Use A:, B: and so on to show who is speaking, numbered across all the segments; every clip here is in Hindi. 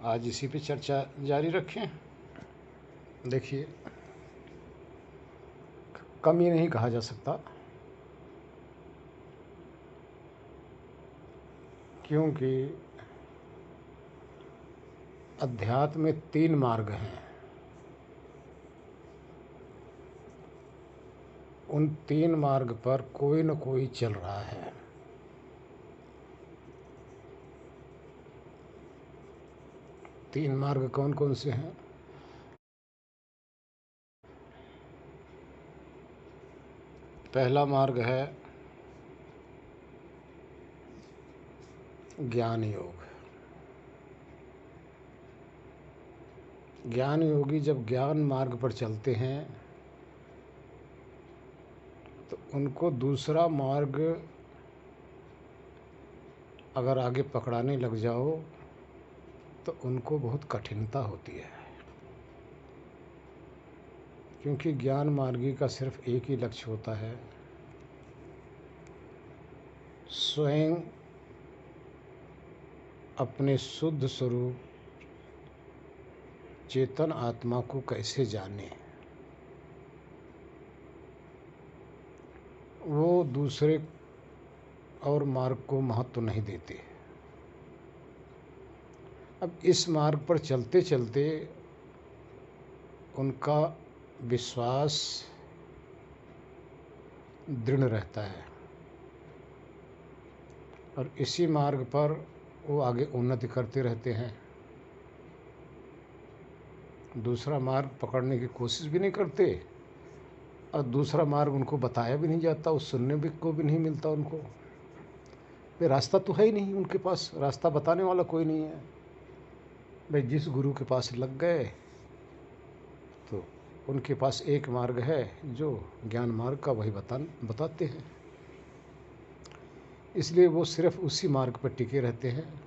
A: आज इसी पे चर्चा जारी रखें। देखिए, कम ये नहीं कहा जा सकता, क्योंकि अध्यात्म में 3 मार्ग हैं। उन 3 मार्ग पर कोई न कोई चल रहा है। तीन मार्ग कौन कौन से हैं? पहला मार्ग है ज्ञान योग। ज्ञान योगी जब ज्ञान मार्ग पर चलते हैं तो उनको दूसरा मार्ग अगर आगे पकड़ाने लग जाओ तो उनको बहुत कठिनता होती है, क्योंकि ज्ञान मार्गी का सिर्फ एक ही लक्ष्य होता है, स्वयं अपने शुद्ध स्वरूप चेतन आत्मा को कैसे जाने। वो दूसरे और मार्ग को महत्व नहीं देते। अब इस मार्ग पर चलते चलते उनका विश्वास दृढ़ रहता है और इसी मार्ग पर वो आगे उन्नति करते रहते हैं। दूसरा मार्ग पकड़ने की कोशिश भी नहीं करते और दूसरा मार्ग उनको बताया भी नहीं जाता, उस सुनने भी को भी नहीं मिलता उनको। भाई रास्ता तो है ही नहीं उनके पास, रास्ता बताने वाला कोई नहीं है। भाई जिस गुरु के पास लग गए तो उनके पास एक मार्ग है जो ज्ञान मार्ग का, वही बताते हैं। इसलिए वो सिर्फ उसी मार्ग पर टिके रहते हैं।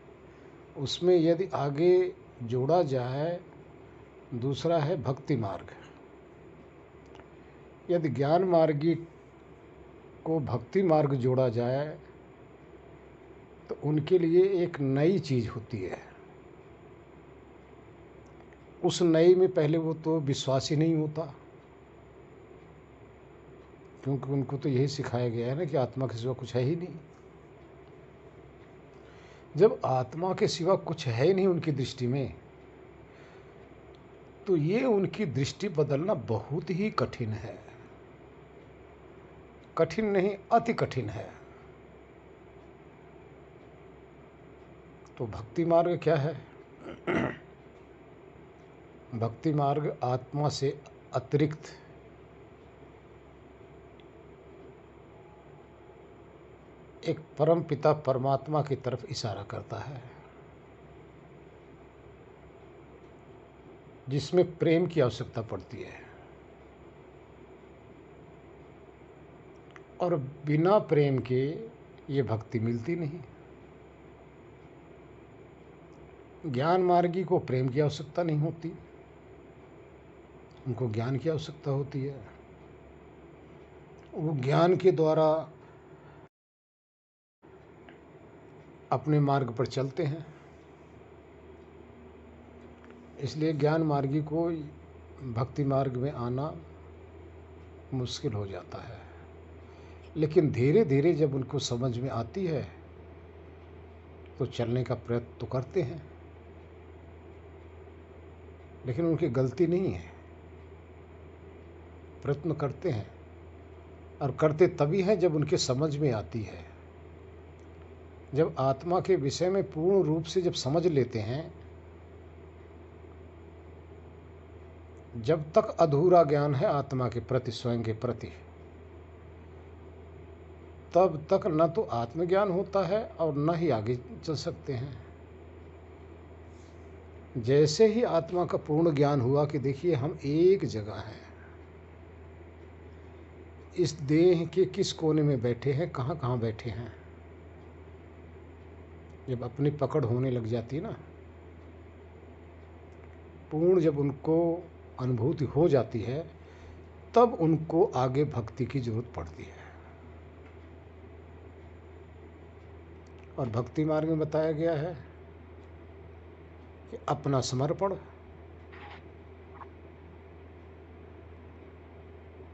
A: उसमें यदि आगे जोड़ा जाए, दूसरा है भक्ति मार्ग। यदि ज्ञान मार्गी को भक्ति मार्ग जोड़ा जाए तो उनके लिए एक नई चीज़ होती है। उस नई में पहले वो तो विश्वास ही नहीं होता, क्योंकि उनको तो यही सिखाया गया है ना कि आत्मा के सिवा कुछ है ही नहीं। जब आत्मा के सिवा कुछ है ही नहीं उनकी दृष्टि में, तो ये उनकी दृष्टि बदलना बहुत ही कठिन है। कठिन नहीं, अति कठिन है। तो भक्ति मार्ग क्या है? भक्ति मार्ग आत्मा से अतिरिक्त एक परम पिता परमात्मा की तरफ इशारा करता है, जिसमें प्रेम की आवश्यकता पड़ती है। और बिना प्रेम के ये भक्ति मिलती नहीं। ज्ञान मार्गी को प्रेम की आवश्यकता नहीं होती, उनको ज्ञान की आवश्यकता होती है। वो ज्ञान के द्वारा अपने मार्ग पर चलते हैं। इसलिए ज्ञान मार्गी को भक्ति मार्ग में आना मुश्किल हो जाता है। लेकिन धीरे धीरे जब उनको समझ में आती है तो चलने का प्रयत्न तो करते हैं, लेकिन उनकी गलती नहीं है, प्रयत्न करते हैं। और करते तभी हैं जब उनके समझ में आती है। जब आत्मा के विषय में पूर्ण रूप से जब समझ लेते हैं, जब तक अधूरा ज्ञान है आत्मा के प्रति, स्वयं के प्रति, तब तक न तो आत्मज्ञान होता है और न ही आगे चल सकते हैं। जैसे ही आत्मा का पूर्ण ज्ञान हुआ कि देखिए हम एक जगह हैं, इस देह के किस कोने में बैठे हैं, कहाँ कहाँ बैठे हैं, जब अपनी पकड़ होने लग जाती है ना, पूर्ण जब उनको अनुभूति हो जाती है, तब उनको आगे भक्ति की जरूरत पड़ती है। और भक्ति मार्ग में बताया गया है कि अपना समर्पण।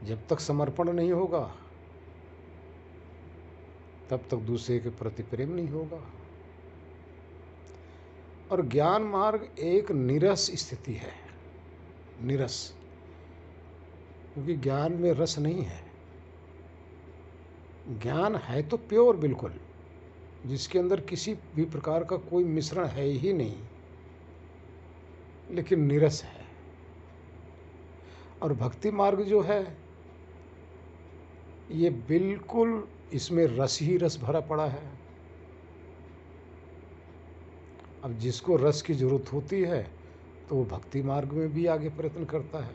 A: जब तक समर्पण नहीं होगा तब तक दूसरे के प्रति प्रेम नहीं होगा। और ज्ञान मार्ग एक नीरस स्थिति है, नीरस, क्योंकि ज्ञान में रस नहीं है। ज्ञान है तो प्योर बिल्कुल, जिसके अंदर किसी भी प्रकार का कोई मिश्रण है ही नहीं, लेकिन नीरस है। और भक्ति मार्ग जो है ये बिल्कुल, इसमें रस ही रस भरा पड़ा है। अब जिसको रस की जरूरत होती है तो वो भक्ति मार्ग में भी आगे प्रयत्न करता है।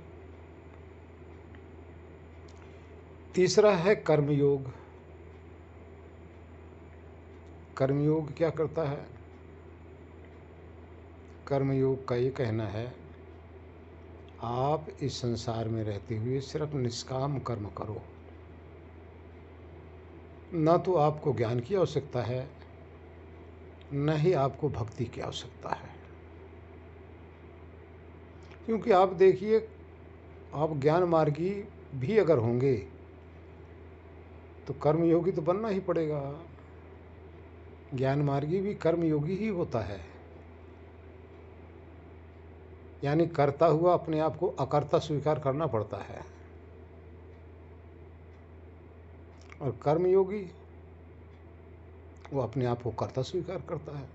A: तीसरा है कर्मयोग। कर्मयोग क्या करता है? कर्मयोग का ये कहना है, आप इस संसार में रहते हुए सिर्फ निष्काम कर्म करो। न तो आपको ज्ञान की आवश्यकता है, न ही आपको भक्ति की आवश्यकता है। क्योंकि आप देखिए, आप ज्ञान मार्गी भी अगर होंगे तो कर्मयोगी तो बनना ही पड़ेगा। ज्ञान मार्गी भी कर्मयोगी ही होता है, यानी करता हुआ अपने आप को अकर्ता स्वीकार करना पड़ता है। और कर्मयोगी वो अपने आप को कर्ता स्वीकार करता है।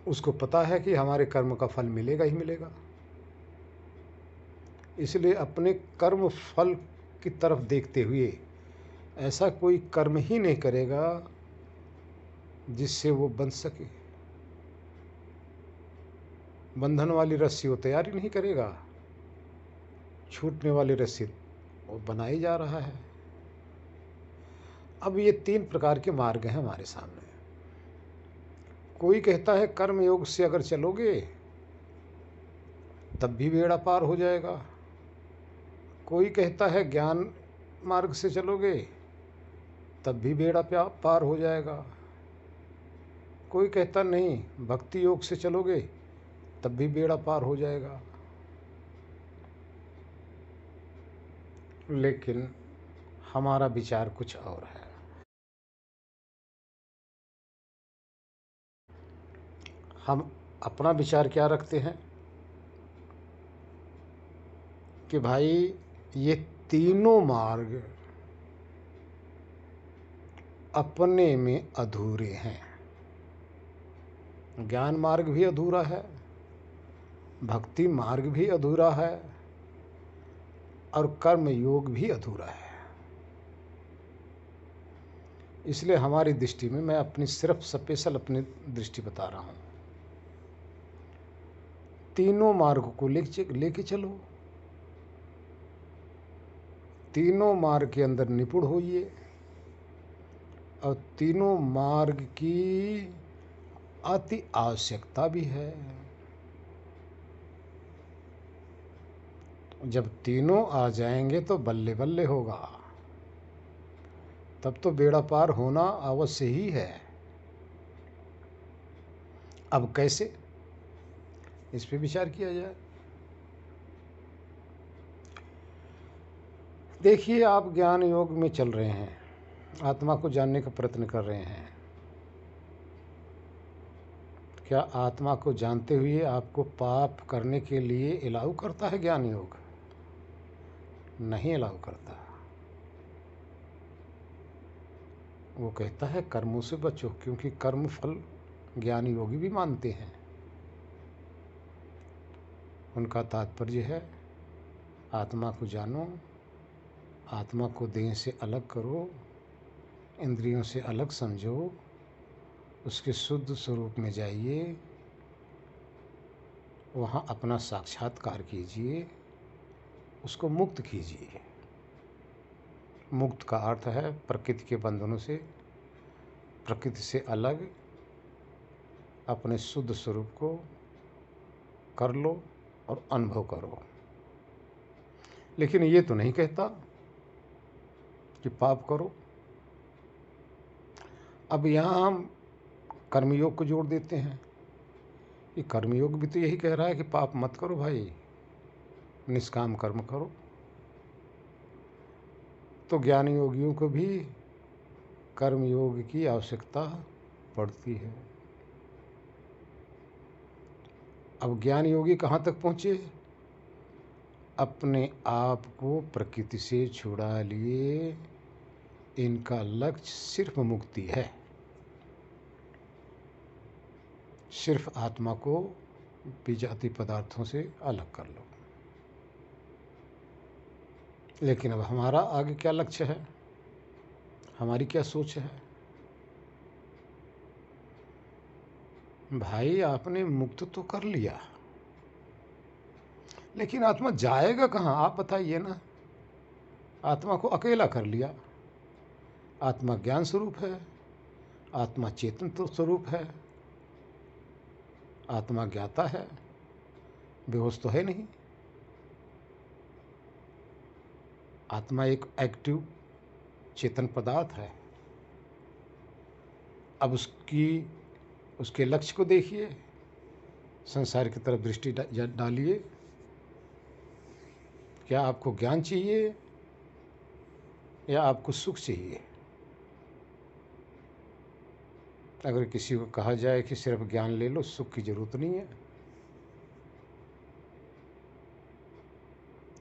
A: उसको पता है कि हमारे कर्म का फल मिलेगा ही मिलेगा, इसलिए अपने कर्म फल की तरफ देखते हुए ऐसा कोई कर्म ही नहीं करेगा जिससे वो बंध सके। बंधन वाली रस्सी वो तैयारी नहीं करेगा, छूटने वाली रस्सी वो बनाई जा रहा है। अब ये 3 प्रकार के मार्ग हैं हमारे सामने। कोई कहता है कर्म योग से अगर चलोगे तब भी बेड़ा पार हो जाएगा। कोई कहता है ज्ञान मार्ग से चलोगे तब भी बेड़ा पार हो जाएगा। कोई कहता नहीं, भक्ति योग से चलोगे तब भी बेड़ा पार हो जाएगा। लेकिन हमारा विचार कुछ और है। हम अपना विचार क्या रखते हैं कि भाई ये तीनों मार्ग अपने में अधूरे हैं। ज्ञान मार्ग भी अधूरा है, भक्ति मार्ग भी अधूरा है, और कर्म योग भी अधूरा है। इसलिए हमारी दृष्टि में, मैं अपनी सिर्फ स्पेशल अपनी दृष्टि बता रहा हूँ, तीनों मार्ग को लेके चलो। तीनों मार्ग के अंदर निपुण होइए और तीनों मार्ग की अति आवश्यकता भी है। जब तीनों आ जाएंगे तो बल्ले बल्ले होगा, तब तो बेड़ा पार होना अवश्य ही है। अब कैसे, इस पे विचार किया जाए। देखिए, आप ज्ञान योग में चल रहे हैं, आत्मा को जानने का प्रयत्न कर रहे हैं। क्या आत्मा को जानते हुए आपको पाप करने के लिए अलाउ करता है ज्ञान योग? नहीं अलाउ करता। वो कहता है कर्मों से बचो, क्योंकि कर्म फल ज्ञान योगी भी मानते हैं। उनका तात्पर्य है आत्मा को जानो, आत्मा को देह से अलग करो, इंद्रियों से अलग समझो, उसके शुद्ध स्वरूप में जाइए, वहाँ अपना साक्षात्कार कीजिए, उसको मुक्त कीजिए। मुक्त का अर्थ है प्रकृति के बंधनों से, प्रकृति से अलग अपने शुद्ध स्वरूप को कर लो और अनुभव करो। लेकिन ये तो नहीं कहता कि पाप करो। अब यहाँ हम कर्मयोग को जोड़ देते हैं ये कर्मयोग भी तो यही कह रहा है कि पाप मत करो भाई, निष्काम कर्म करो। तो ज्ञान योगियों को भी कर्मयोग की आवश्यकता पड़ती है। अब ज्ञान योगी कहाँ तक पहुँचे? अपने आप को प्रकृति से छुड़ा लिए, इनका लक्ष्य सिर्फ मुक्ति है, सिर्फ आत्मा को विजाति पदार्थों से अलग कर लो। लेकिन अब हमारा आगे क्या लक्ष्य है, हमारी क्या सोच है? भाई आपने मुक्त तो कर लिया, लेकिन आत्मा जाएगा कहाँ आप बताइए ना। आत्मा को अकेला कर लिया। आत्मा ज्ञान स्वरूप है, आत्मा चेतन तो स्वरूप है, आत्मा ज्ञाता है, बेहोश तो है नहीं। आत्मा एक एक्टिव चेतन पदार्थ है। अब उसके लक्ष्य को देखिए, संसार की तरफ दृष्टि डालिए। क्या आपको ज्ञान चाहिए या आपको सुख चाहिए? अगर किसी को कहा जाए कि सिर्फ ज्ञान ले लो, सुख की जरूरत नहीं है,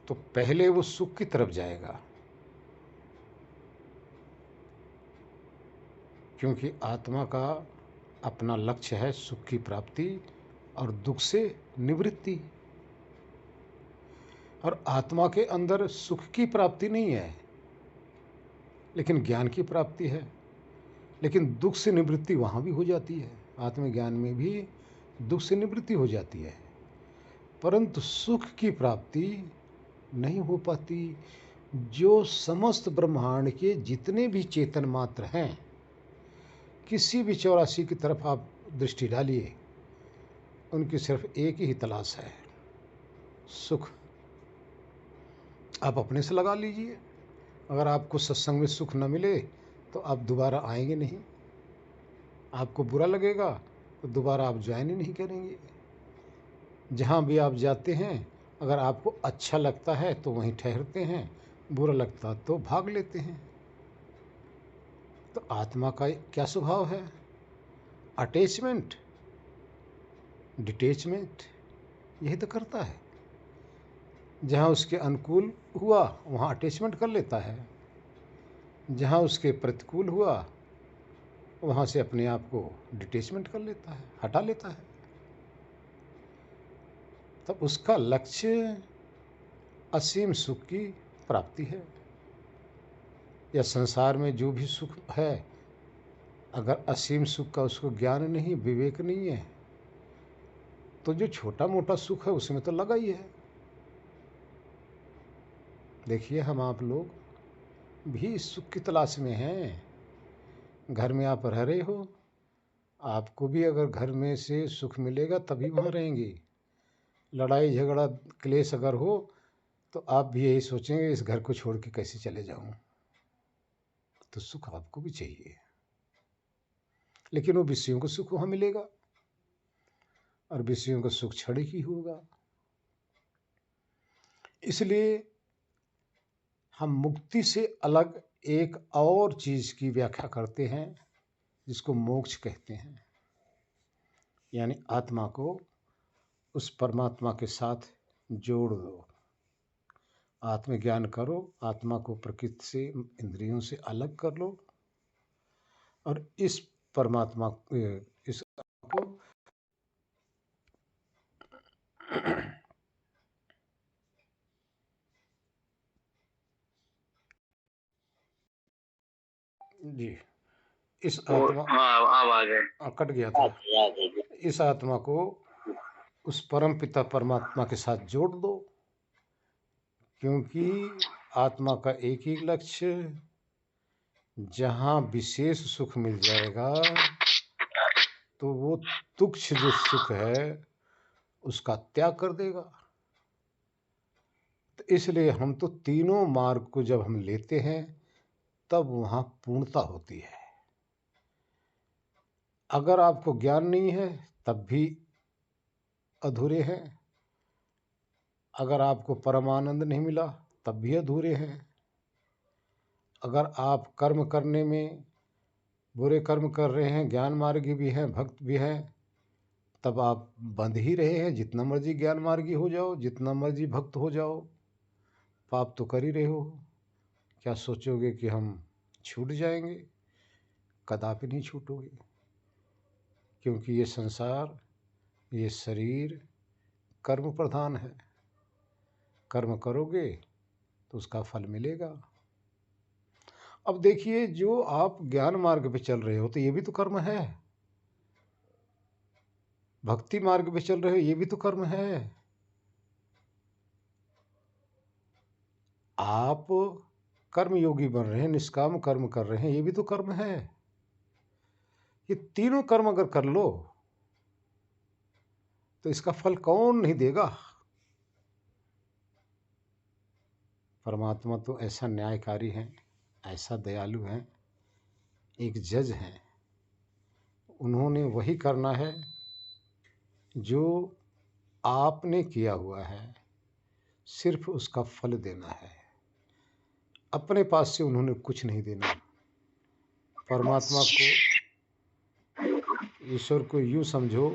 A: तो पहले वो सुख की तरफ जाएगा, क्योंकि आत्मा का अपना लक्ष्य है सुख की प्राप्ति और दुख से निवृत्ति। और आत्मा के अंदर सुख की प्राप्ति नहीं है, लेकिन ज्ञान की प्राप्ति है। लेकिन दुख से निवृत्ति वहाँ भी हो जाती है, आत्मज्ञान में भी दुख से निवृत्ति हो जाती है, परंतु सुख की प्राप्ति नहीं हो पाती। जो समस्त ब्रह्मांड के जितने भी चेतन मात्र हैं, किसी भी 84 की तरफ आप दृष्टि डालिए, उनकी सिर्फ एक ही तलाश है, सुख। आप अपने से लगा लीजिए, अगर आपको सत्संग में सुख न मिले तो आप दोबारा आएंगे नहीं, आपको बुरा लगेगा तो दोबारा आप ज्वाइन ही नहीं करेंगे। जहाँ भी आप जाते हैं, अगर आपको अच्छा लगता है तो वहीं ठहरते हैं, बुरा लगता तो भाग लेते हैं। तो आत्मा का क्या स्वभाव है? अटैचमेंट, डिटैचमेंट, यही तो करता है। जहाँ उसके अनुकूल हुआ वहाँ अटैचमेंट कर लेता है, जहाँ उसके प्रतिकूल हुआ वहाँ से अपने आप को डिटैचमेंट कर लेता है, हटा लेता है। तब उसका लक्ष्य असीम सुख की प्राप्ति है। या संसार में जो भी सुख है, अगर असीम सुख का उसको ज्ञान नहीं, विवेक नहीं है, तो जो छोटा मोटा सुख है उसमें तो लगा ही है। देखिए, हम आप लोग भी सुख की तलाश में हैं। घर में आप रह रहे हो, आपको भी अगर घर में से सुख मिलेगा तभी वहाँ रहेंगे। लड़ाई झगड़ा क्लेश अगर हो तो आप भी यही सोचेंगे इस घर को छोड़ के कैसे चले जाऊं। तो सुख आपको भी चाहिए, लेकिन वो विषयों को सुख वहाँ मिलेगा, और विषयों का सुख क्षणिक ही होगा। इसलिए हम मुक्ति से अलग एक और चीज की व्याख्या करते हैं, जिसको मोक्ष कहते हैं। यानी आत्मा को उस परमात्मा के साथ जोड़ दो, आत्मज्ञान करो, आत्मा को प्रकृति से, इंद्रियों से अलग कर लो, और इस परमात्मा इस को जी, इस आत्मा कट गया था। इस आत्मा को उस परम पिता परमात्मा के साथ जोड़ दो, क्योंकि आत्मा का एक ही लक्ष्य, जहाँ विशेष सुख मिल जाएगा तो वो तुच्छ जो सुख है उसका त्याग कर देगा। तो इसलिए हम तो तीनों मार्ग को जब हम लेते हैं तब वहाँ पूर्णता होती है। अगर आपको ज्ञान नहीं है तब भी अधूरे हैं। अगर आपको परमानंद नहीं मिला तब भी अधूरे हैं। अगर आप कर्म करने में बुरे कर्म कर रहे हैं, ज्ञान मार्गी भी हैं, भक्त भी हैं, तब आप बंध ही रहे हैं। जितना मर्जी ज्ञान मार्गी हो जाओ, जितना मर्जी भक्त हो जाओ, पाप तो कर ही रहे हो। क्या सोचोगे कि हम छूट जाएंगे? कदापि नहीं छूटोगे, क्योंकि ये संसार, ये शरीर कर्म प्रधान है। कर्म करोगे तो उसका फल मिलेगा। अब देखिए, जो आप ज्ञान मार्ग पे चल रहे हो तो ये भी तो कर्म है। भक्ति मार्ग पे चल रहे हो, ये भी तो कर्म है। आप कर्म योगी बन रहे हैं, निष्काम कर्म कर रहे हैं, ये भी तो कर्म है। ये तीनों कर्म अगर कर लो तो इसका फल कौन नहीं देगा? परमात्मा तो ऐसा न्यायकारी है, ऐसा दयालु है, एक जज हैं। उन्होंने वही करना है जो आपने किया हुआ है, सिर्फ उसका फल देना है। अपने पास से उन्होंने कुछ नहीं देना। परमात्मा को, ईश्वर को यूँ समझो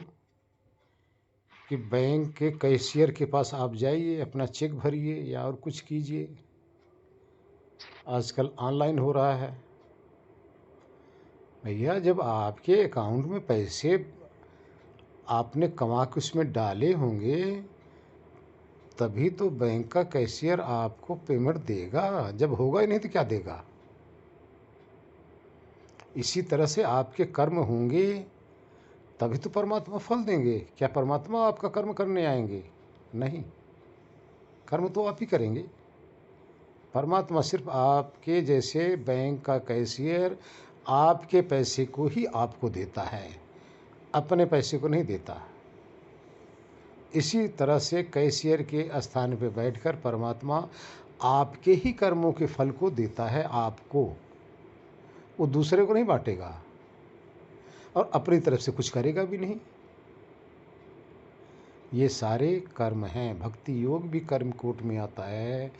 A: कि बैंक के कैशियर के पास आप जाइए, अपना चेक भरिए या और कुछ कीजिए। आजकल ऑनलाइन हो रहा है। भैया, जब आपके अकाउंट में पैसे आपने कमा के उसमें डाले होंगे, तभी तो बैंक का कैशियर आपको पेमेंट देगा। जब होगा ही नहीं तो क्या देगा? इसी तरह से आपके कर्म होंगे तभी तो परमात्मा फल देंगे। क्या परमात्मा आपका कर्म करने आएंगे? नहीं, कर्म तो आप ही करेंगे। परमात्मा सिर्फ आपके जैसे बैंक का कैशियर आपके पैसे को ही आपको देता है, अपने पैसे को नहीं देता। इसी तरह से कैशियर के स्थान पर बैठकर परमात्मा आपके ही कर्मों के फल को देता है आपको। वो दूसरे को नहीं बांटेगा और अपनी तरफ से कुछ करेगा भी नहीं। ये सारे कर्म हैं। भक्ति योग भी कर्म कोट में आता है,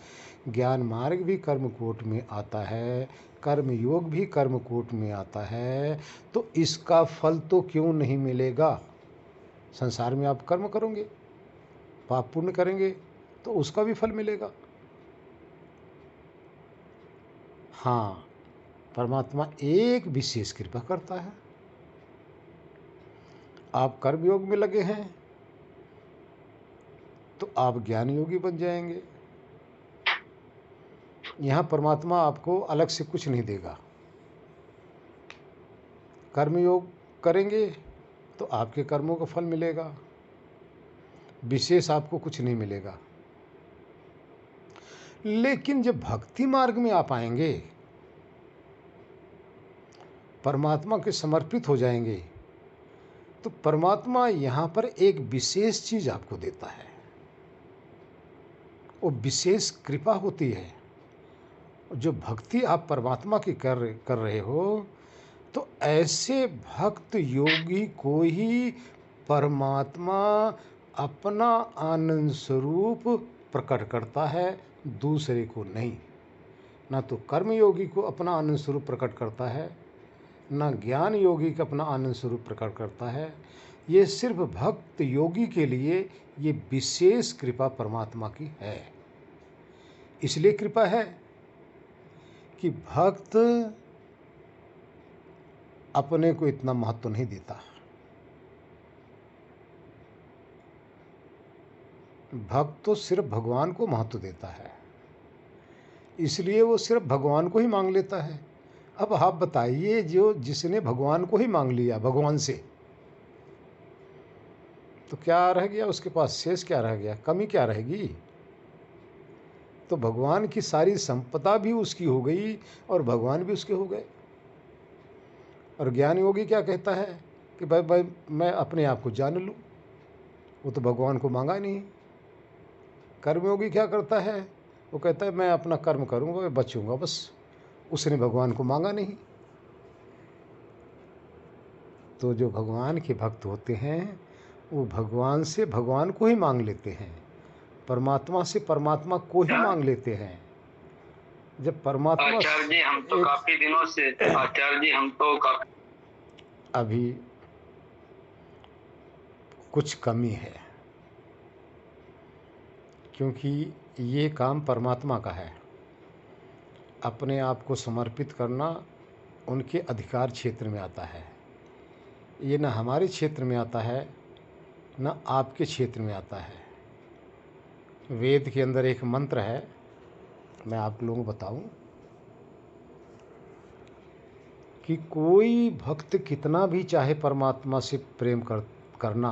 A: ज्ञान मार्ग भी कर्म कोट में आता है, कर्म योग भी कर्म कोट में आता है। तो इसका फल तो क्यों नहीं मिलेगा? संसार में आप कर्म करोगे, पाप पुण्य करेंगे तो उसका भी फल मिलेगा। हाँ, परमात्मा एक विशेष कृपा करता है। आप कर्म योग में लगे हैं तो आप ज्ञान योगी बन जाएंगे। यहाँ परमात्मा आपको अलग से कुछ नहीं देगा। कर्म योग करेंगे तो आपके कर्मों का फल मिलेगा, विशेष आपको कुछ नहीं मिलेगा। लेकिन जब भक्ति मार्ग में आप आएंगे, परमात्मा के समर्पित हो जाएंगे, तो परमात्मा यहाँ पर एक विशेष चीज़ आपको देता है। वो विशेष कृपा होती है। जो भक्ति आप परमात्मा की कर रहे हो, तो ऐसे भक्त योगी को ही परमात्मा अपना आनंद स्वरूप प्रकट करता है, दूसरे को नहीं। ना तो कर्म योगी को अपना आनंद स्वरूप प्रकट करता है, ना ज्ञान योगी का अपना आनंद स्वरूप प्रकट करता है। ये सिर्फ भक्त योगी के लिए ये विशेष कृपा परमात्मा की है। इसलिए कृपा है कि भक्त अपने को इतना महत्व नहीं देता। भक्त तो सिर्फ भगवान को महत्व देता है, इसलिए वो सिर्फ भगवान को ही मांग लेता है। अब आप बताइए, जो जिसने भगवान को ही मांग लिया भगवान से, तो क्या रह गया उसके पास? शेष क्या रह गया? कमी क्या रहेगी? तो भगवान की सारी संपदा भी उसकी हो गई और भगवान भी उसके हो गए। और ज्ञान योगी क्या कहता है कि भाई भाई मैं अपने आप को जान लूँ। वो तो भगवान को मांगा नहीं। कर्मयोगी क्या करता है? वो कहता है मैं अपना कर्म करूँगा, मैं बचूँगा बस। उसने भगवान को मांगा नहीं। तो जो भगवान के भक्त होते हैं वो भगवान से भगवान को ही मांग लेते हैं, परमात्मा से परमात्मा को ही मांग लेते हैं। जब परमात्मा
B: आचार्य जी हम तो काफी दिनों से आचार्य जी हम तो
A: अभी कुछ कमी है, क्योंकि ये काम परमात्मा का है। अपने आप को समर्पित करना उनके अधिकार क्षेत्र में आता है। ये न हमारे क्षेत्र में आता है, न आपके क्षेत्र में आता है। वेद के अंदर एक मंत्र है, मैं आप लोगों को बताऊं कि कोई भक्त कितना भी चाहे परमात्मा से प्रेम करना,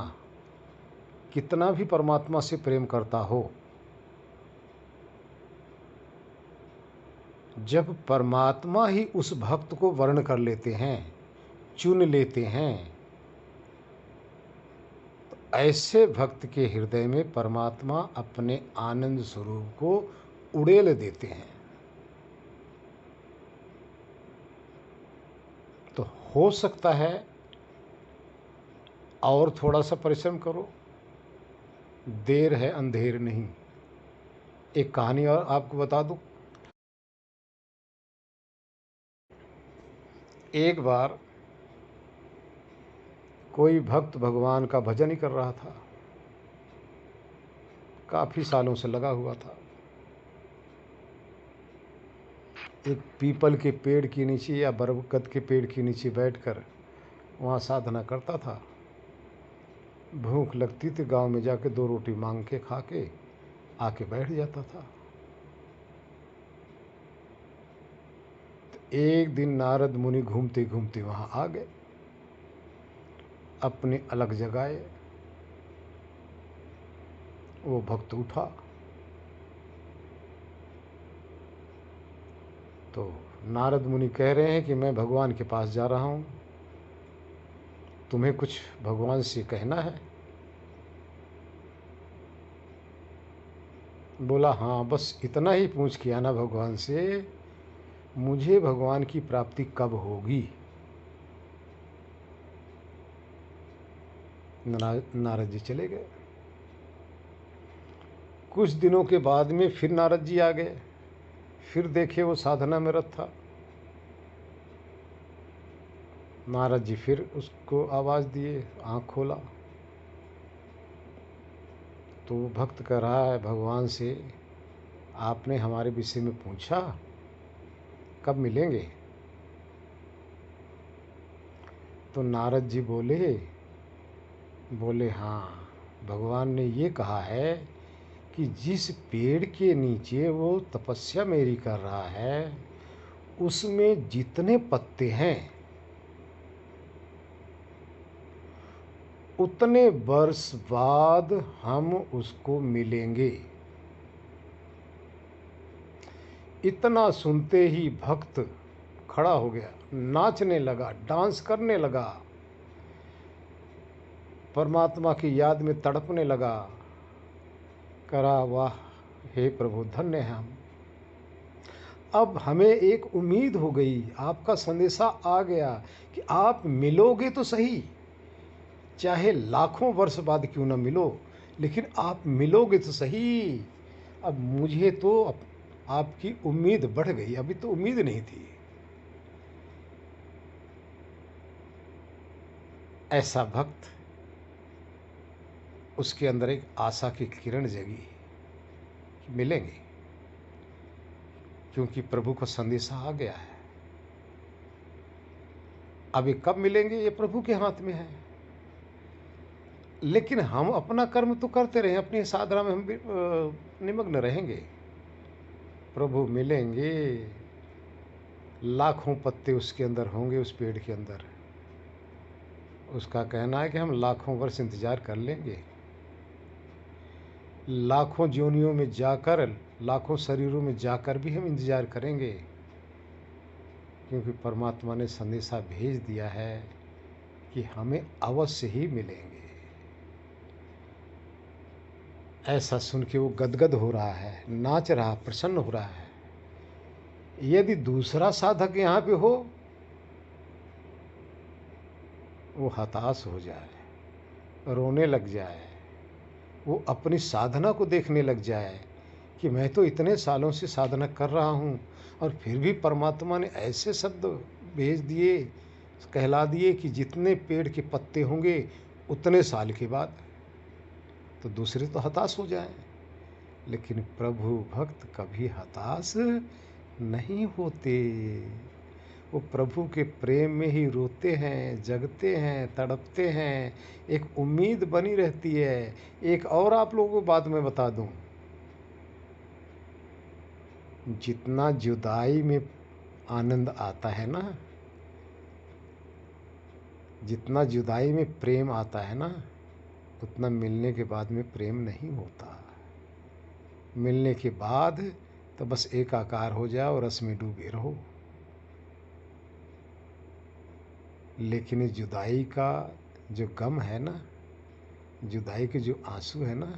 A: कितना भी परमात्मा से प्रेम करता हो, जब परमात्मा ही उस भक्त को वर्ण कर लेते हैं, चुन लेते हैं, तो ऐसे भक्त के हृदय में परमात्मा अपने आनंद स्वरूप को उड़ेल देते हैं। तो हो सकता है और थोड़ा सा परिश्रम करो, देर है अंधेर नहीं। एक कहानी और आपको बता दूं। एक बार कोई भक्त भगवान का भजन ही कर रहा था, काफ़ी सालों से लगा हुआ था। एक पीपल के पेड़ के नीचे या बरगद के पेड़ के नीचे बैठकर वहाँ साधना करता था। भूख लगती थी, गांव में जाके 2 रोटी मांग के खा के आके बैठ जाता था। तो एक दिन नारद मुनि घूमते घूमते वहाँ आ गए, अपनी अलग जगाए। वो भक्त उठा तो नारद मुनि कह रहे हैं कि मैं भगवान के पास जा रहा हूँ, तुम्हें कुछ भगवान से कहना है? बोला हाँ, बस इतना ही पूछ के आना भगवान से, मुझे भगवान की प्राप्ति कब होगी। नारद जी चले गए। कुछ दिनों के बाद में फिर नारद जी आ गए, फिर देखे वो साधना में रत था। नारद जी फिर उसको आवाज़ दिए, आँख खोला तो वो भक्त कह रहा है भगवान से, आपने हमारे विषय में पूछा कब मिलेंगे? तो नारद जी बोले हाँ, भगवान ने ये कहा है कि जिस पेड़ के नीचे वो तपस्या मेरी कर रहा है, उसमें जितने पत्ते हैं उतने वर्ष बाद हम उसको मिलेंगे। इतना सुनते ही भक्त खड़ा हो गया, नाचने लगा, डांस करने लगा, परमात्मा की याद में तड़पने लगा, करा वाह हे प्रभु धन्य हैं हम। अब हमें एक उम्मीद हो गई, आपका संदेशा आ गया कि आप मिलोगे तो सही, चाहे लाखों वर्ष बाद क्यों ना मिलो, लेकिन आप मिलोगे तो सही। अब मुझे तो आपकी उम्मीद बढ़ गई, अभी तो उम्मीद नहीं थी। ऐसा भक्त, उसके अंदर एक आशा की किरण जगी कि मिलेंगे, क्योंकि प्रभु का संदेशा आ गया है। अभी कब मिलेंगे ये प्रभु के हाथ में है, लेकिन हम अपना कर्म तो करते रहे, अपनी साधना में हम भी निमग्न रहेंगे। प्रभु मिलेंगे, लाखों पत्ते उसके अंदर होंगे, उस पेड़ के अंदर। उसका कहना है कि हम लाखों वर्ष इंतजार कर लेंगे, लाखों जोनियों में जाकर, लाखों शरीरों में जाकर भी हम इंतजार करेंगे, क्योंकि परमात्मा ने संदेशा भेज दिया है कि हमें अवश्य ही मिलेंगे। ऐसा सुन के वो गदगद हो रहा है, नाच रहा, प्रसन्न हो रहा है। यदि दूसरा साधक यहाँ पे हो, वो हताश हो जाए, रोने लग जाए, वो अपनी साधना को देखने लग जाए कि मैं तो इतने सालों से साधना कर रहा हूँ और फिर भी परमात्मा ने ऐसे शब्द भेज दिए, कहला दिए कि जितने पेड़ के पत्ते होंगे उतने साल के बाद, तो दूसरे तो हताश हो जाएं। लेकिन प्रभु भक्त कभी हताश नहीं होते। वो प्रभु के प्रेम में ही रोते हैं, जगते हैं, तड़पते हैं, एक उम्मीद बनी रहती है। एक और आप लोगों को बात मैं बता दूं, जितना जुदाई में आनंद आता है ना, जितना जुदाई में प्रेम आता है ना, उतना मिलने के बाद में प्रेम नहीं होता। मिलने के बाद तो बस एकाकार हो जाओ, रस में डूबे रहो। लेकिन इस जुदाई का जो गम है ना, जुदाई के जो आंसू है ना,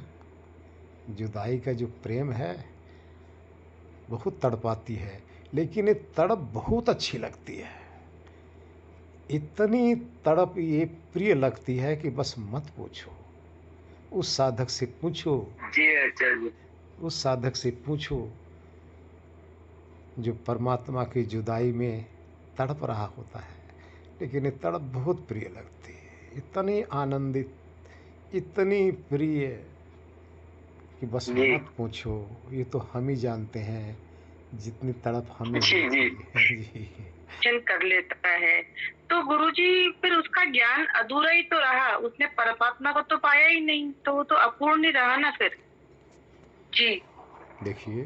A: जुदाई का जो प्रेम है, बहुत तड़पाती है। लेकिन ये तड़प बहुत अच्छी लगती है। इतनी तड़प ये प्रिय लगती है कि बस मत पूछो। उस साधक से पूछो,
B: जी आचार्य।
A: उस साधक से पूछो जो परमात्मा की जुदाई में तड़प रहा होता है। लेकिन ये तड़प बहुत प्रिय लगती है, इतनी आनंदित, इतनी प्रिय कि बस
B: जी
A: मत पूछो। ये तो हम ही जानते हैं जितनी तड़प हमें
B: जी जी
A: होती है। जी
C: दर्शन कर लेता है तो गुरुजी फिर उसका ज्ञान अधूरा ही तो रहा, उसने परमात्मा को तो पाया ही नहीं, तो वो तो अपूर्ण ही रहा ना फिर। जी
A: देखिए,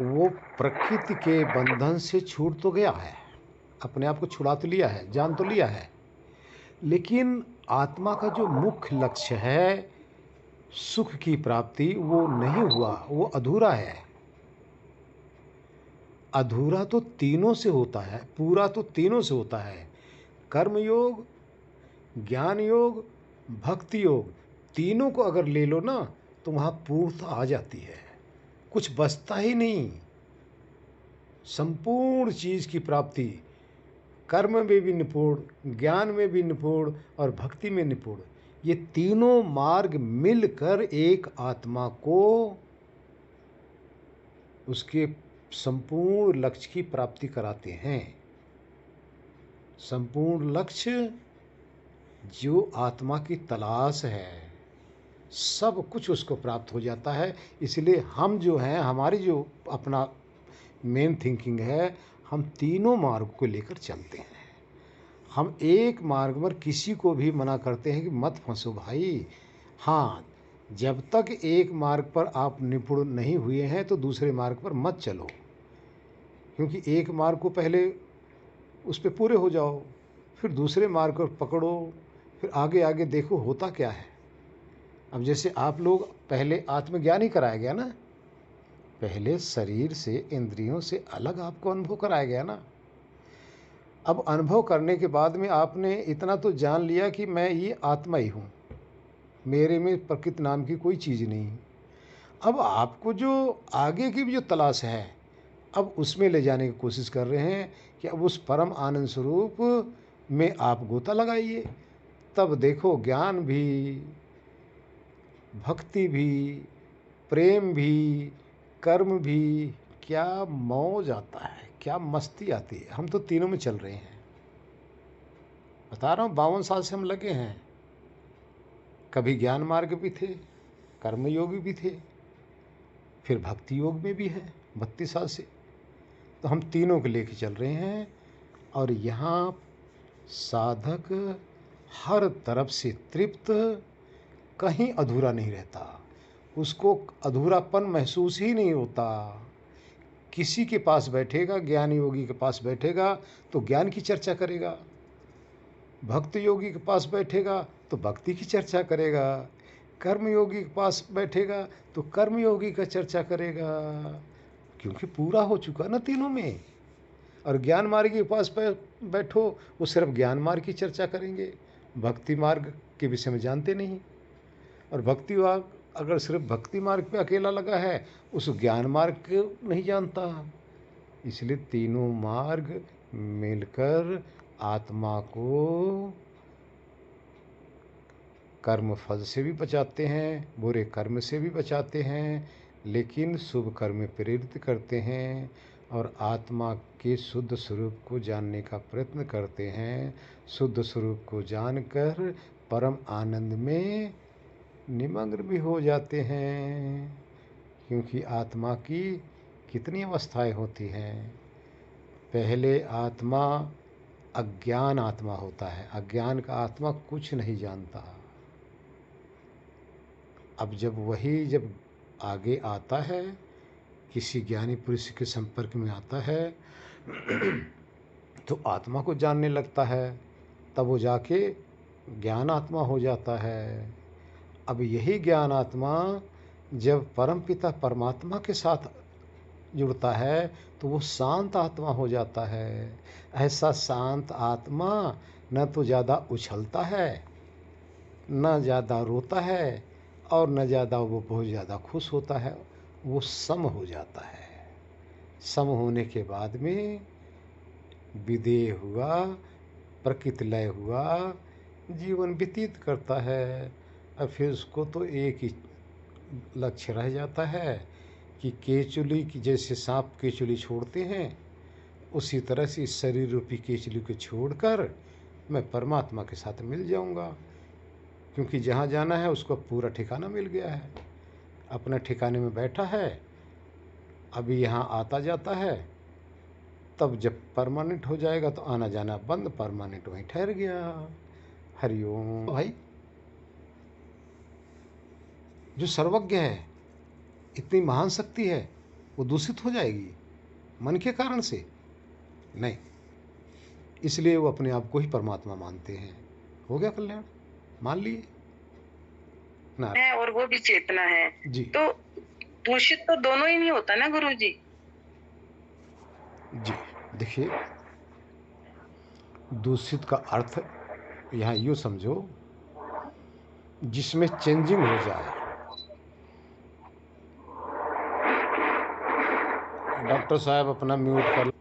A: वो प्रकृति के बंधन से छूट तो गया है, अपने आप को छुड़ा तो लिया है, जान तो लिया है, लेकिन आत्मा का जो मुख्य लक्ष्य है सुख की प्राप्ति, वो नहीं हुआ, वो अधूरा है। अधूरा तो तीनों से होता है, पूरा तो तीनों से होता है। कर्म योग, ज्ञान योग, भक्ति योग, तीनों को अगर ले लो ना तो वहाँ पूर्णता आ जाती है, कुछ बचता ही नहीं। संपूर्ण चीज़ की प्राप्ति, कर्म में भी निपुण, ज्ञान में भी निपुण और भक्ति में निपुण, ये तीनों मार्ग मिलकर एक आत्मा को उसके संपूर्ण लक्ष्य की प्राप्ति कराते हैं। संपूर्ण लक्ष्य जो आत्मा की तलाश है, सब कुछ उसको प्राप्त हो जाता है। इसलिए हम जो हैं, हमारी जो अपना मेन थिंकिंग है, हम तीनों मार्ग को लेकर चलते हैं। हम एक मार्ग पर किसी को भी मना करते हैं कि मत फंसो भाई। हाँ, जब तक एक मार्ग पर आप निपुण नहीं हुए हैं तो दूसरे मार्ग पर मत चलो, क्योंकि एक मार्ग को पहले उस पर पूरे हो जाओ, फिर दूसरे मार्ग को पकड़ो, फिर आगे आगे देखो होता क्या है। अब जैसे आप लोग पहले आत्मज्ञान ही कराया गया ना, पहले शरीर से, इंद्रियों से अलग आपको अनुभव कराया गया ना। अब अनुभव करने के बाद में आपने इतना तो जान लिया कि मैं ये आत्मा ही हूँ, मेरे में प्रकृति नाम की कोई चीज़ नहीं। अब आपको जो आगे की भी जो तलाश है, अब उसमें ले जाने की कोशिश कर रहे हैं कि अब उस परम आनंद स्वरूप में आप गोता लगाइए। तब देखो ज्ञान भी, भक्ति भी, प्रेम भी, कर्म भी, क्या मौज आता है, क्या मस्ती आती है। हम तो तीनों में चल रहे हैं, बता रहा हूँ, 52 साल से हम लगे हैं। कभी ज्ञान मार्ग भी थे, कर्म योगी भी थे, फिर भक्ति योग में भी हैं 32 साल से। तो हम तीनों को लेके चल रहे हैं। और यहाँ साधक हर तरफ से तृप्त, कहीं अधूरा नहीं रहता, उसको अधूरापन महसूस ही नहीं होता। किसी के पास बैठेगा, ज्ञान योगी के पास बैठेगा तो ज्ञान की चर्चा करेगा, भक्त योगी के पास बैठेगा तो भक्ति की चर्चा करेगा, कर्म योगी के पास बैठेगा तो कर्म योगी का चर्चा करेगा, क्योंकि पूरा हो चुका ना तीनों में। और ज्ञान मार्ग के पास बैठो, वो सिर्फ ज्ञान मार्ग की चर्चा करेंगे, भक्ति मार्ग के विषय में जानते नहीं। और भक्ति मार्ग अगर सिर्फ भक्ति मार्ग पे अकेला लगा है, उस ज्ञान मार्ग को नहीं जानता। इसलिए तीनों मार्ग मिलकर आत्मा को कर्म फल से भी बचाते हैं, बुरे कर्म से भी बचाते हैं, लेकिन शुभ कर्म में प्रेरित करते हैं और आत्मा के शुद्ध स्वरूप को जानने का प्रयत्न करते हैं। शुद्ध स्वरूप को जानकर परम आनंद में निमग्न भी हो जाते हैं, क्योंकि आत्मा की कितनी अवस्थाएं होती हैं। पहले आत्मा अज्ञान आत्मा होता है, अज्ञान का आत्मा कुछ नहीं जानता। अब जब आगे आता है, किसी ज्ञानी पुरुष के संपर्क में आता है तो आत्मा को जानने लगता है, तब वो जाके ज्ञान आत्मा हो जाता है। अब यही ज्ञान आत्मा जब परमपिता परमात्मा के साथ जुड़ता है तो वो शांत आत्मा हो जाता है। ऐसा शांत आत्मा न तो ज़्यादा उछलता है, न ज़्यादा रोता है, और न ज़्यादा वो बहुत ज़्यादा खुश होता है। वो सम हो जाता है। सम होने के बाद में विदेह हुआ, प्रकृति लय हुआ, जीवन व्यतीत करता है। और फिर उसको तो एक ही लक्ष्य रह जाता है कि केचुली की जैसे सांप केचुली छोड़ते हैं, उसी तरह से इस शरीर रूपी केचुली को छोड़कर मैं परमात्मा के साथ मिल जाऊंगा, क्योंकि जहाँ जाना है उसको पूरा ठिकाना मिल गया है। अपने ठिकाने में बैठा है, अभी यहाँ आता जाता है, तब जब परमानेंट हो जाएगा तो आना जाना बंद, परमानेंट वहीं ठहर गया। हरिओम। भाई जो सर्वज्ञ है, इतनी महान शक्ति है, वो दूषित हो जाएगी मन के कारण से? नहीं, इसलिए वो अपने आप को ही परमात्मा मानते हैं। हो गया कल्याण, मान लिए ना
C: है और वो भी चेतना है
A: जी।
C: तो दूषित तो दोनों ही नहीं होता ना गुरु जी?
A: जी देखिए, दूषित का अर्थ यहाँ यूँ समझो, जिसमें चेंजिंग हो जाए। डॉक्टर साहब अपना म्यूट कर।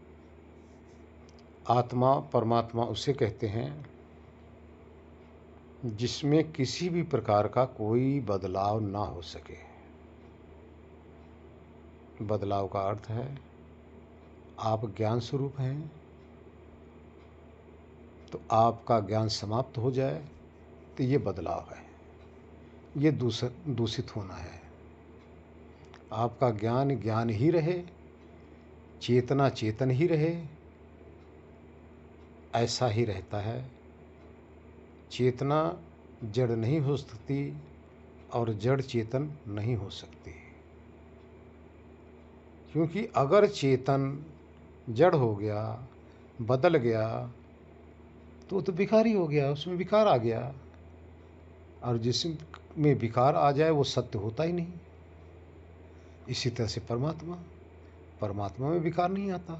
A: आत्मा परमात्मा उसे कहते हैं जिसमें किसी भी प्रकार का कोई बदलाव ना हो सके। बदलाव का अर्थ है आप ज्ञान स्वरूप हैं, तो आपका ज्ञान समाप्त हो जाए तो ये बदलाव है, ये दूषित होना है। आपका ज्ञान ज्ञान ही रहे, चेतना चेतन ही रहे, ऐसा ही रहता है। चेतना जड़ नहीं हो सकती और जड़ चेतन नहीं हो सकती, क्योंकि अगर चेतन जड़ हो गया, बदल गया, तो विकारी हो गया, उसमें विकार आ गया। और जिसमें विकार आ जाए वो सत्य होता ही नहीं। इसी तरह से परमात्मा में विकार नहीं आता।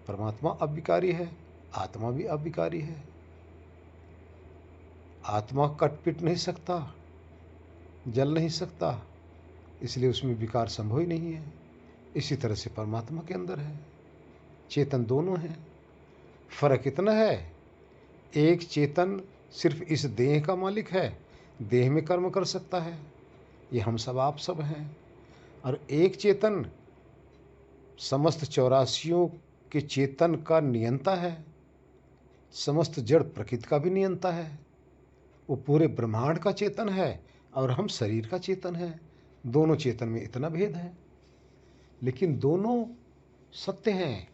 A: परमात्मा अविकारी है, आत्मा भी अविकारी है। आत्मा कट पिट नहीं सकता, जल नहीं सकता, इसलिए उसमें विकार संभव ही नहीं है। इसी तरह से परमात्मा के अंदर है, चेतन दोनों हैं। फर्क इतना है, एक चेतन सिर्फ इस देह का मालिक है, देह में कर्म कर सकता है, ये हम सब आप सब हैं। और एक चेतन समस्त 84 के चेतन का नियंता है, समस्त जड़ प्रकृति का भी नियंता है। वो पूरे ब्रह्मांड का चेतन है और हम शरीर का चेतन है। दोनों चेतन में इतना भेद है, लेकिन दोनों सत्य हैं,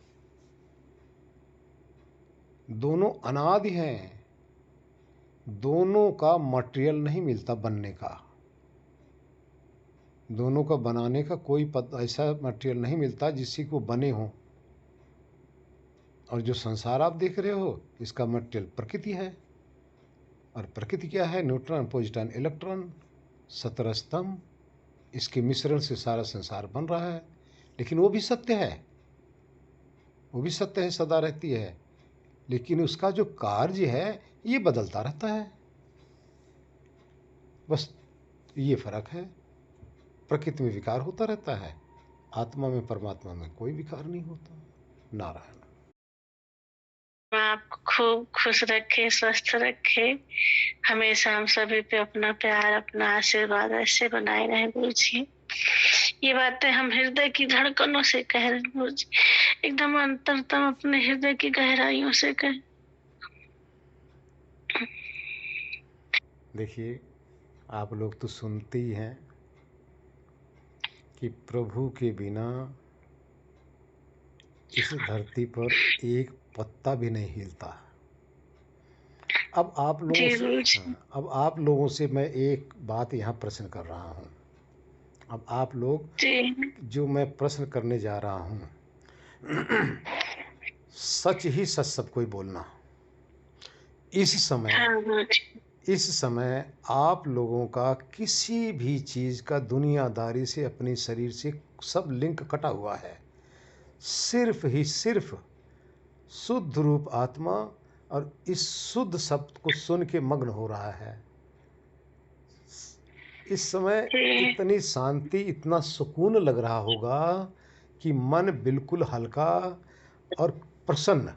A: दोनों अनादि हैं। दोनों का मटेरियल नहीं मिलता बनने का, दोनों का बनाने का कोई ऐसा मटेरियल नहीं मिलता जिससे को बने हो। और जो संसार आप देख रहे हो, इसका मटेरियल प्रकृति है। और प्रकृति क्या है? न्यूट्रॉन, प्रोटॉन, इलेक्ट्रॉन, 17 स्तंभ, इसके मिश्रण से सारा संसार बन रहा है। लेकिन वो भी सत्य है, वो भी सत्य है, सदा रहती है। लेकिन उसका जो कार्य है ये बदलता रहता है, बस ये फर्क है। प्रकृति में विकार होता रहता है, आत्मा में परमात्मा में कोई विकार नहीं होता। नारायण।
D: आपको खूब खुश रखे, स्वस्थ रखे। हमेशा हम सभी पे अपना प्यार, अपना आशीर्वाद ऐसे बनाए रहे गुरु जी। ये बातें हम हृदय की धड़कनों से कह रहे हैं गुरु जी, एकदम अंतरतम अपने हृदय की गहराइयों से कह।
A: देखिए, आप लोग तो सुनते ही हैं कि प्रभु के बिना इस धरती पर एक पत्ता भी नहीं हिलता। अब आप लोगों
D: जी
A: से
D: गुरु जी।
A: अब आप लोगों से मैं एक बात यहाँ प्रश्न कर रहा हूँ। अब आप लोग
D: जी
A: जो मैं प्रश्न करने जा रहा हूँ, सच ही सच सबको ही बोलना। इस समय
D: हाँ गुरु जी।
A: इस समय आप लोगों का किसी भी चीज़ का दुनियादारी से, अपने शरीर से सब लिंक कटा हुआ है। सिर्फ ही सिर्फ शुद्ध रूप आत्मा और इस शुद्ध शब्द को सुन के मग्न हो रहा है। इस समय
D: जी
A: इतनी शांति, इतना सुकून लग रहा होगा कि मन बिल्कुल हल्का और प्रसन्न।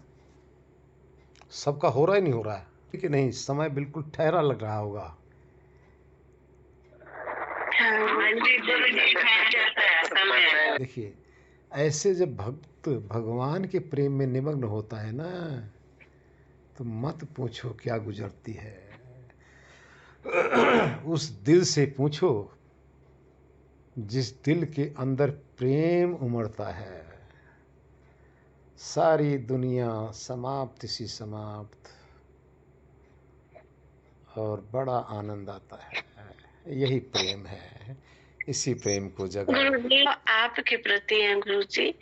A: सबका हो रहा है, नहीं हो रहा है कि नहीं? समय बिल्कुल ठहरा लग रहा होगा।
D: हाँ जी गुरु जी।
A: देखिए, ऐसे जब भक्त भगवान के प्रेम में निमग्न होता है ना, तो मत पूछो क्या गुजरती है। उस दिल से पूछो जिस दिल के अंदर प्रेम उमड़ता है। सारी दुनिया समाप्त सी समाप्त, और बड़ा आनंद आता है। यही प्रेम है, इसी प्रेम को जगाओ।
D: गुरु जी आपके प्रति हैं गुरु जी।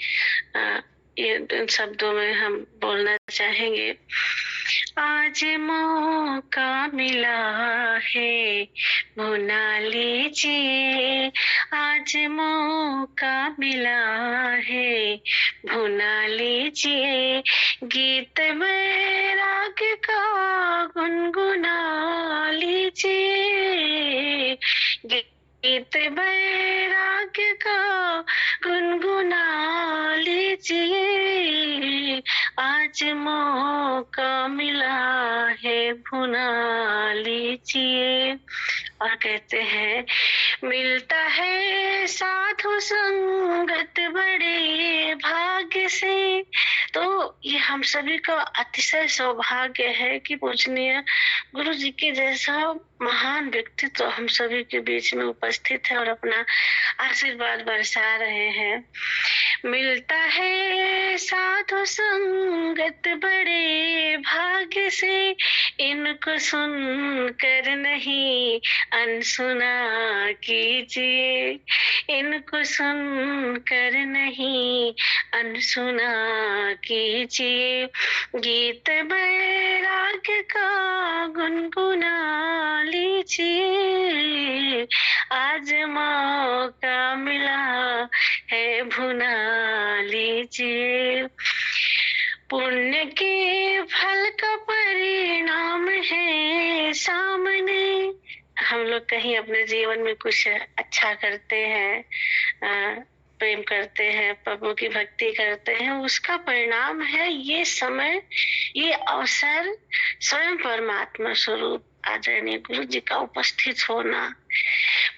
D: ये इन शब्दों में हम बोलना चाहेंगे। आज मौका मिला है, भुना लीजिए। आज मौका मिला है, भुना लीजिए। गीत वैराग का गुनगुना लीजिए। गीत वैराग्य का गुनगुना लीजिए। आज मौका मिला है, भुना लीजिए। और कहते हैं, मिलता है साधु संगत बड़े भाग्य से। तो ये हम सभी का अतिशय सौभाग्य है कि पूजनीय गुरु जी के जैसा महान व्यक्तित्व हम सभी के बीच में उपस्थित है और अपना आशीर्वाद बरसा रहे हैं। मिलता है साधु संगत बड़े भाग्य से, इनको सुन कर नहीं अनसुना कीजिए। इनको सुन कर नहीं अनसुना कीजिए। गीत वैराग्य का गुनगुना लीजिए। आज मौका मिला है, भुना लीजिए। पुण्य के फल का परिणाम है सामने। हम लोग कहीं अपने जीवन में कुछ अच्छा करते हैं, प्रेम करते हैं, प्रभु की भक्ति करते हैं, उसका परिणाम है ये समय, ये अवसर, स्वयं परमात्मा स्वरूप आदरणीय गुरु जी का उपस्थित होना।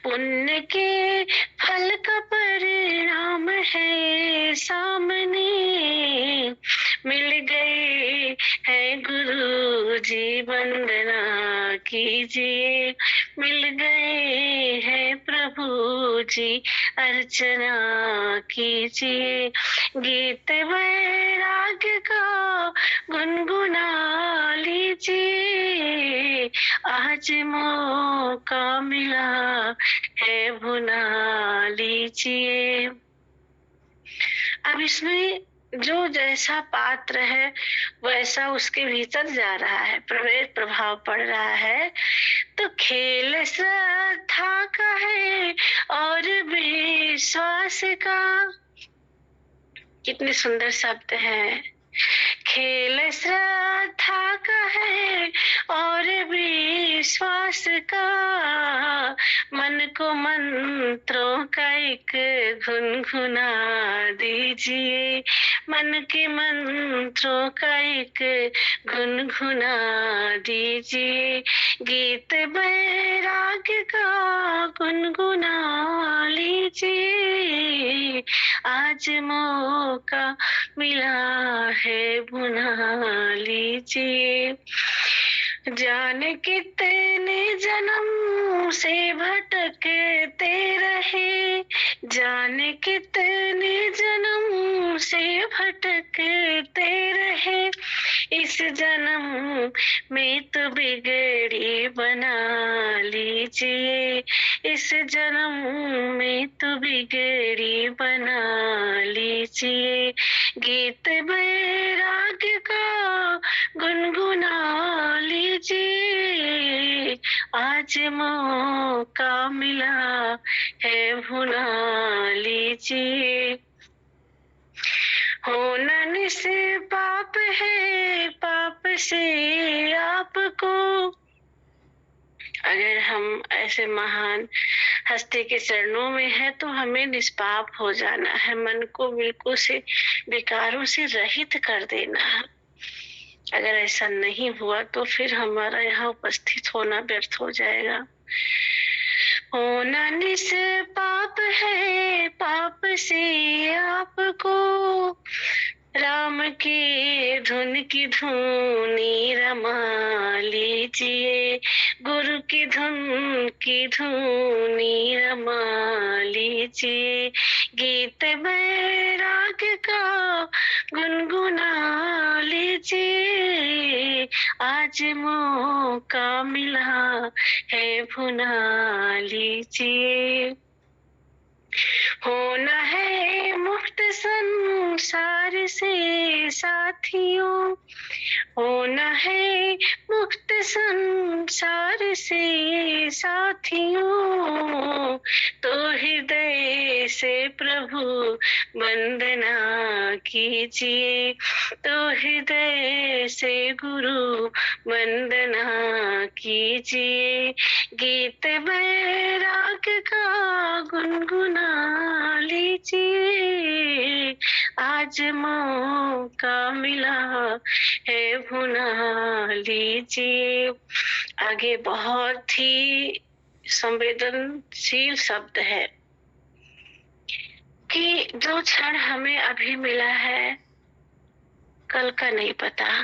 D: पुण्य के फल का परिणाम है सामने। मिल गए है गुरु जी, वंदना कीजिए। मिल गए है प्रभु जी, अर्चना कीजिए। गीत वैराग्य का गुनगुना लीजिए। आज मौका मिला है, भुना लीजिए। अब इसमें जो जैसा पात्र है वैसा उसके भीतर जा रहा है, प्रवेश प्रभाव पड़ रहा है। तो खेल श्रद्धा का है और विश्वास का। कितने सुंदर शब्द हैं। खेल श्रद्धा का है और विश्वास रस का, मन को मंत्रों का एक गुनगुना दीजिए, मन के मंत्रों का एक गुनगुना दीजिए, गीत बैराग्य का गुनगुना लीजिए, आज मौका मिला है बुना लीजिए। जाने कितने जन्म से भटकते रहे, जाने कितने जन्म से भटकते रहे, इस जन्म में तो बिगड़ी बना लीजिए, इस जन्म में तो बिगड़ी बना लीजिए, गीत बैराग्य का गुनगुना लीजिए, आज मौका मिला है भुला लीजिए। होना निश्चय पाप है, पाप से आपको, अगर हम ऐसे महान हस्ती के चरणों में है तो हमें निष्पाप हो जाना है, मन को बिल्कुल से विकारों से रहित कर देना है। अगर ऐसा नहीं हुआ तो फिर हमारा यहाँ उपस्थित होना व्यर्थ हो जाएगा। होना निष्पाप है, पाप से आपको, राम की धुन की धुनी रमा लीजिए, गुरु की धुन की धुनी रमा लीजिए, गीत बैराग्य का गुनगुना लीजिए, आज मौका मिला है भुना लीजिए। होना है मुक्त संसार से साथियों, होना है मुक्त संसार से साथियों, तो हृदय से प्रभु वंदना कीजिए, तो हृदय से गुरु वंदना कीजिए, गीत बैराग्य का गुनगुना लीजिए, आज मौका मिला है भुना लीजिए। आगे बहुत ही संवेदनशील शब्द है कि जो क्षण हमें अभी मिला है कल का नहीं पता,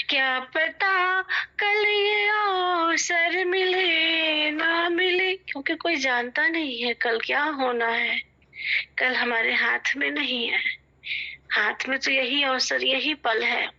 D: क्या पता कल ये अवसर मिले ना मिले, क्योंकि कोई जानता नहीं है कल क्या होना है, कल हमारे हाथ में नहीं है, हाथ में तो यही अवसर यही पल है।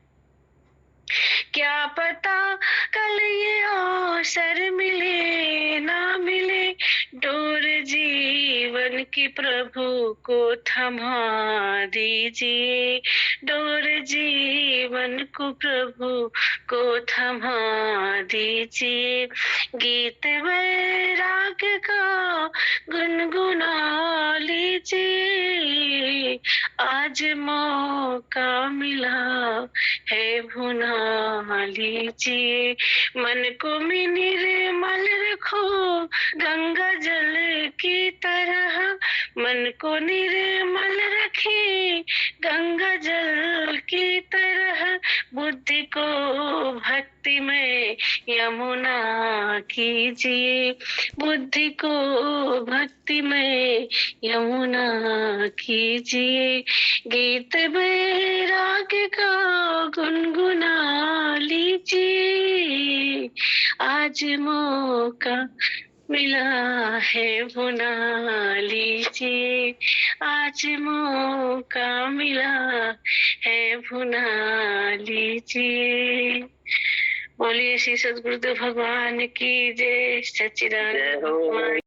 D: क्या पता कल ये अवसर मिले ना मिले, डोर जीवन की प्रभु को थमा दीजिए, डोर जीवन को प्रभु को थमा दीजिए, गीत वैराग्य का गुनगुना लीजिए, आज मौका मिला है भुना लीजिए, मन को निर्मल रखो गंगा जल की तरह, मन को निर्मल रखे गंगा जल की तरह, बुद्धि को भक्ति में यमुना कीजिए, बुद्धि को भक्ति में यमुना कीजिए, गीत बैराग्य का गुनगुना लीजिए, आज मौका मिला है भुना लीजिए, आज मौका मिला है भुना लीजिए। बोलिए श्री सद्गुरुदेव भगवान की जय, सच्चिदानंद भगवान।